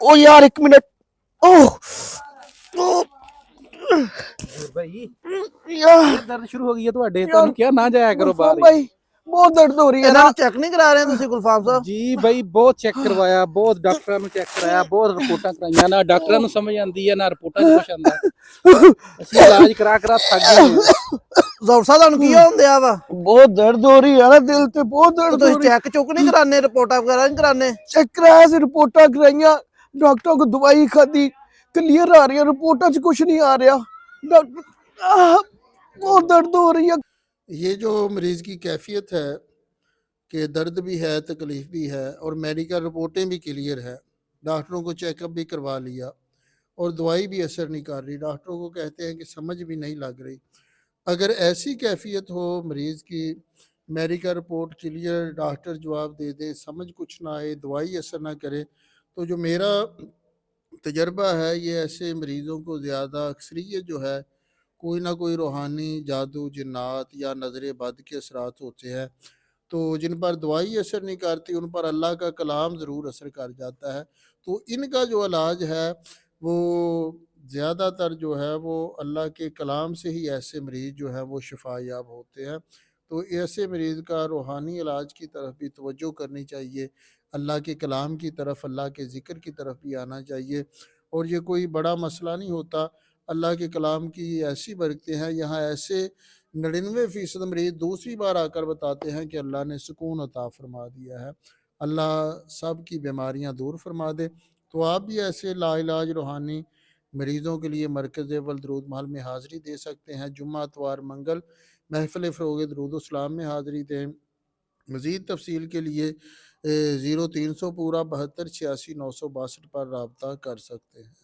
ओ यार एक मिनट। ओह ओह, ਹੋਰ ਭਾਈ यार ਫੇਰ ਦਰਦ ਸ਼ੁਰੂ ਹੋ ਗਈ ਹੈ ਤੁਹਾਡੇ? यार ਤੁਹਾਨੂੰ ਕਿਹਾ ਨਾ ਜਾਇਆ ਕਰੋ ਬਾਹਰ गुलफाम ही। भाई बहुत दर्द हो रही है ਇਹਨਾਂ ना। ਨੂੰ ਚੈੱਕ ਨਹੀਂ ਕਰਾ ਰਹੇ ਤੁਸੀਂ ਗੁਲਫਾਮ ਸਾਹਿਬ? ਜੀ ਬਾਈ ਬਹੁਤ ਚੈੱਕ ਕਰਵਾਇਆ, ਬਹੁਤ ਡਾਕਟਰਾਂ ਨੂੰ ਚੈੱਕ ਕਰਾਇਆ, ਬਹੁਤ ਰਿਪੋਰਟਾਂ ਕਰਾਈਆਂ, ਨਾ ਡਾਕਟਰਾਂ ਨੂੰ ਸਮਝ ਆਉਂਦੀ ਹੈ ਨਾ ਰਿਪੋਰਟਾਂ 'ਚ ਕੁਛ ਆਉਂਦਾ। ਅਸੀਂ ਇਲਾਜ ਕਰਾ ਕਰਾ ਥੱਕ ਗਏ ਹੋਏ ਹਾਂ। ਜ਼ੋਰ ਸਾਹਿਬ ਤੁਹਾਨੂੰ ਕੀ ਹੁੰਦਿਆ ਵਾ? बहुत दर्द हो रही है ना, दिल से बहुत ਤੇ दर्द हो ਤੁਸੀਂ रही। ਚੈੱਕ ਚੁੱਕ ਨਹੀਂ ਕਰਾਣੇ, ਰਿਪੋਰਟਾਂ ਵਗੈਰਾ ਨਹੀਂ ਕਰਾਣੇ? चेक कराया से रिपोर्टा कराइया, डॉक्टर को दवाई खादी, क्लियर आ रही है, रिपोर्टा च कुछ नहीं आ रहा। डॉक्टर बहुत दर्द हो रही है। ये जो मरीज़ की कैफियत है कि दर्द भी है, तकलीफ़ भी है और मेडिकल रिपोर्टें भी क्लियर है, डॉक्टरों को चेकअप भी करवा लिया और दवाई भी असर नहीं कर रही, डॉक्टरों को कहते हैं कि समझ भी नहीं लग रही। अगर ऐसी कैफियत हो मरीज़ की, मेडिकल रिपोर्ट क्लियर, डॉक्टर जवाब दे दे, समझ कुछ ना आए, दवाई असर ना करे, तो जो मेरा तजर्बा है ये ऐसे मरीज़ों को ज़्यादा अक्सरियत जो है कोई ना कोई रूहानी जादू, जिन्नात या नज़र बद के असरात होते हैं। तो जिन पर दवाई असर नहीं करती उन पर अल्लाह का कलाम ज़रूर असर कर जाता है। तो इनका जो इलाज है वो ज़्यादातर जो है वो अल्लाह के कलाम से ही ऐसे मरीज़ जो है वो शिफा याब होते हैं। तो ऐसे मरीज़ का रूहानी इलाज की तरफ भी तवज्जो करनी चाहिए, अल्लाह के कलाम की तरफ, अल्लाह के ज़िक्र की तरफ भी आना चाहिए। और ये कोई बड़ा मसला नहीं होता, अल्लाह के कलाम की ऐसी बरकतें हैं, यहाँ ऐसे 99% मरीज़ दूसरी बार आकर बताते हैं कि अल्लाह ने सुकून अता फरमा दिया है। अल्लाह सब की बीमारियां दूर फरमा दे। तो आप भी ऐसे लाइलाज रूहानी मरीज़ों के लिए मरकज़ अव्वल दरूद महल में हाज़री दे सकते हैं। जुम्मा, इतवार, मंगल महफ़िल फ़रोग़ दरूद सलाम में हाज़री दें। मज़ीद तफसील के लिए 0300 पूरा 72 86 962 पर रब्ता कर सकते हैं।